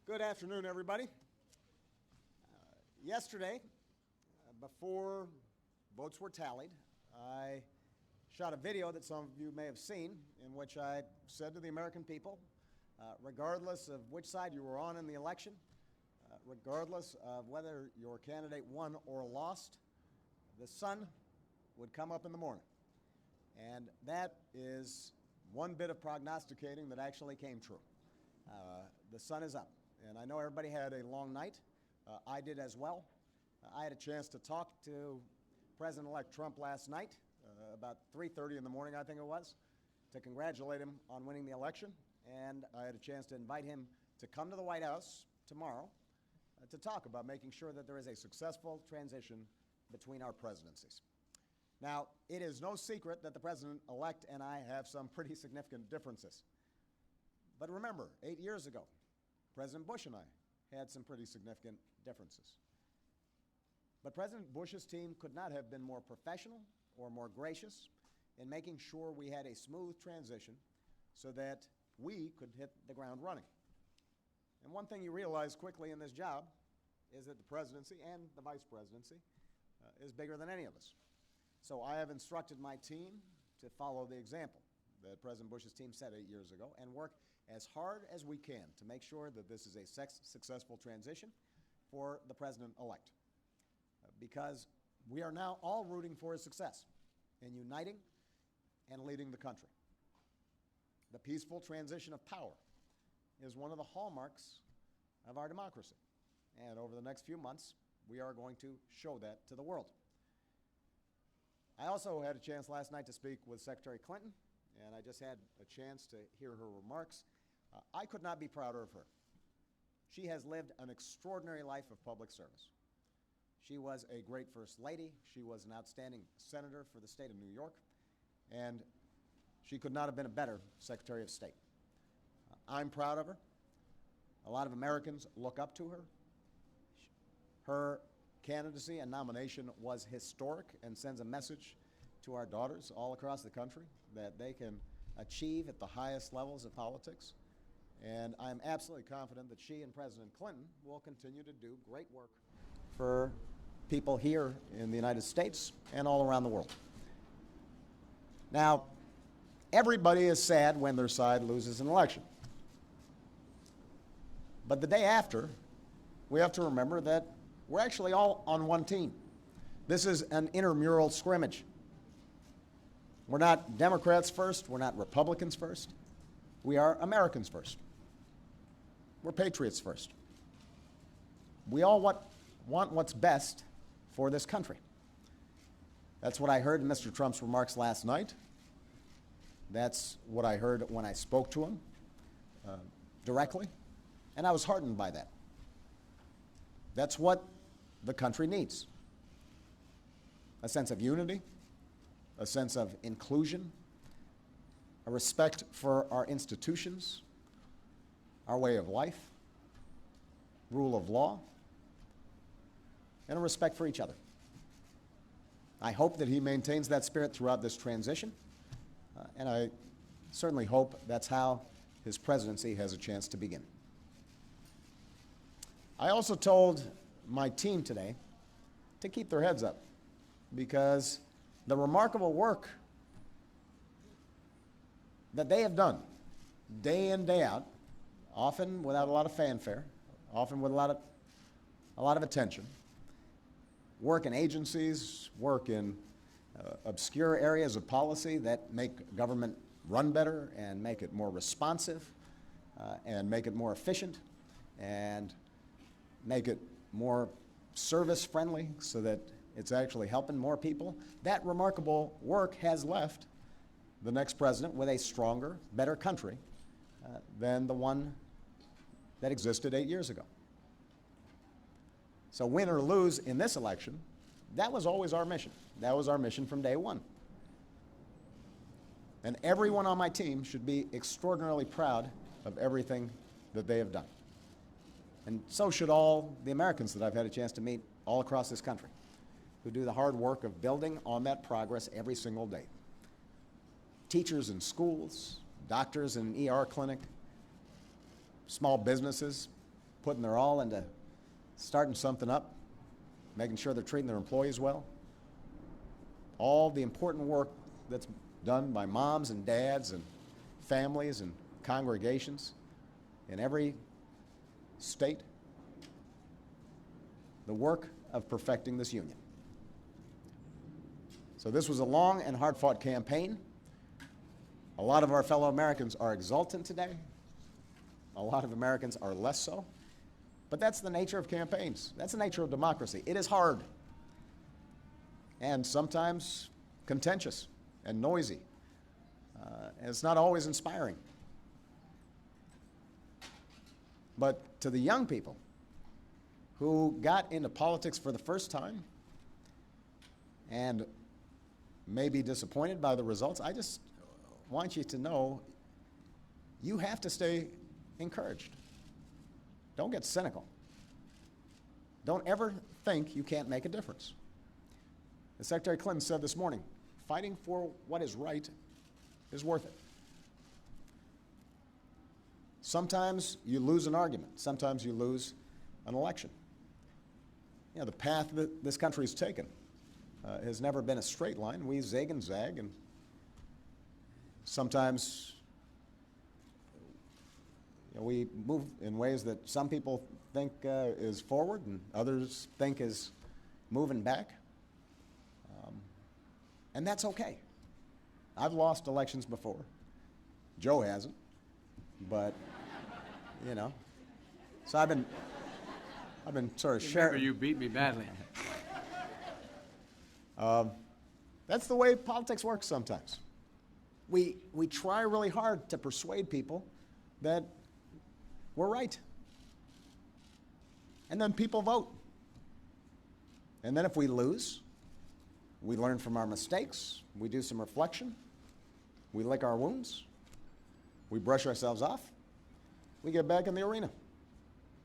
Good afternoon, everybody. Yesterday, before votes were tallied, I shot a video that some of you may have seen in which I said to the American people, regardless of which side you were on in the election, regardless of whether your candidate won or lost, the sun would come up in the morning. And that is one bit of prognosticating that actually came true. The sun is up. And I know everybody had a long night. I did as well. I had a chance to talk to President-elect Trump last night, about 3:30 in the morning, I think it was, to congratulate him on winning the election. And I had a chance to invite him to come to the White House tomorrow to talk about making sure that there is a successful transition between our presidencies. Now, it is no secret that the President-elect and I have some pretty significant differences. But remember, 8 years ago, President Bush and I had some pretty significant differences. But President Bush's team could not have been more professional or more gracious in making sure we had a smooth transition so that we could hit the ground running. And one thing you realize quickly in this job is that the presidency and the vice presidency is bigger than any of us. So I have instructed my team to follow the example that President Bush's team set 8 years ago and work as hard as we can to make sure that this is a successful transition for the president-elect. Because we are now all rooting for his success in uniting and leading the country. The peaceful transition of power is one of the hallmarks of our democracy. And over the next few months, we are going to show that to the world. I also had a chance last night to speak with Secretary Clinton, and I just had a chance to hear her remarks. I could not be prouder of her. She has lived an extraordinary life of public service. She was a great First Lady. She was an outstanding senator for the state of New York, and she could not have been a better Secretary of State. I'm proud of her. A lot of Americans look up to her. Her candidacy and nomination was historic and sends a message to our daughters all across the country that they can achieve at the highest levels of politics. And I'm absolutely confident that she and President Clinton will continue to do great work for people here in the United States and all around the world. Now, everybody is sad when their side loses an election. But the day after, we have to remember that we're actually all on one team. This is an intramural scrimmage. We're not Democrats first. We're not Republicans first. We are Americans first. We're patriots first. We all want what's best for this country. That's what I heard in Mr. Trump's remarks last night. That's what I heard when I spoke to him directly, and I was heartened by that. That's what the country needs. A sense of unity, a sense of inclusion, a respect for our institutions, our way of life, rule of law, and a respect for each other. I hope that he maintains that spirit throughout this transition, and I certainly hope that's how his presidency has a chance to begin. I also told my team today to keep their heads up, because the remarkable work that they have done day in, day out, often without a lot of fanfare, often with a lot of attention, work in agencies, work in obscure areas of policy that make government run better and make it more responsive and make it more efficient and make it more service-friendly so that it's actually helping more people. That remarkable work has left the next president with a stronger, better country than the one that existed 8 years ago. So win or lose in this election, that was always our mission. That was our mission from day one. And everyone on my team should be extraordinarily proud of everything that they have done. And so should all the Americans that I've had a chance to meet all across this country, who do the hard work of building on that progress every single day. Teachers in schools, doctors in an ER clinic, small businesses, putting their all into starting something up, making sure they're treating their employees well. All the important work that's done by moms and dads and families and congregations in every state. The work of perfecting this union. So this was a long and hard-fought campaign. A lot of our fellow Americans are exultant today. A lot of Americans are less so. But that's the nature of campaigns. That's the nature of democracy. It is hard and sometimes contentious and noisy. And it's not always inspiring. But to the young people who got into politics for the first time and may be disappointed by the results, I just want you to know you have to stay encouraged. Don't get cynical. Don't ever think you can't make a difference. As Secretary Clinton said this morning, fighting for what is right is worth it. Sometimes you lose an argument. Sometimes you lose an election. You know, the path that this country has taken has never been a straight line. We zig and zag, and sometimes we move in ways that some people think is forward and others think is moving back. And that's okay. I've lost elections before. Joe hasn't, but you know. So I've been sort of sharing. Remember, you beat me badly. That's the way politics works sometimes. We try really hard to persuade people that we're right. And then people vote. And then if we lose, we learn from our mistakes, we do some reflection, we lick our wounds, we brush ourselves off, we get back in the arena.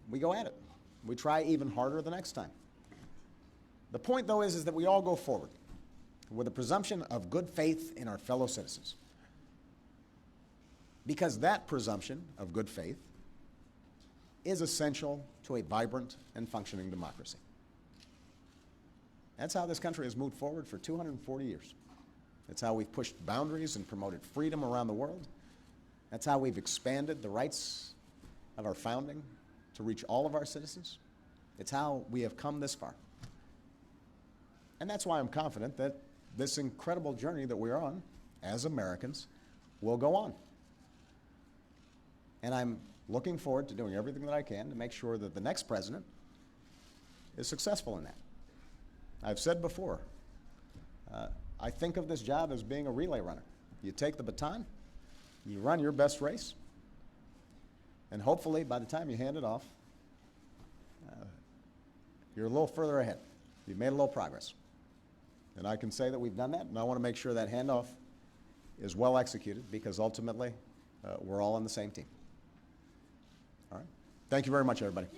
We go at it. We try even harder the next time. The point, though, is that we all go forward with a presumption of good faith in our fellow citizens. Because that presumption of good faith is essential to a vibrant and functioning democracy. That's how this country has moved forward for 240 years. That's how we've pushed boundaries and promoted freedom around the world. That's how we've expanded the rights of our founding to reach all of our citizens. It's how we have come this far. And that's why I'm confident that this incredible journey that we're on as Americans will go on. And I'm looking forward to doing everything that I can to make sure that the next president is successful in that. I've said before, I think of this job as being a relay runner. You take the baton, you run your best race, and hopefully by the time you hand it off, you're a little further ahead. You've made a little progress. And I can say that we've done that, and I want to make sure that handoff is well executed because ultimately we're all on the same team. All right. Thank you very much, everybody.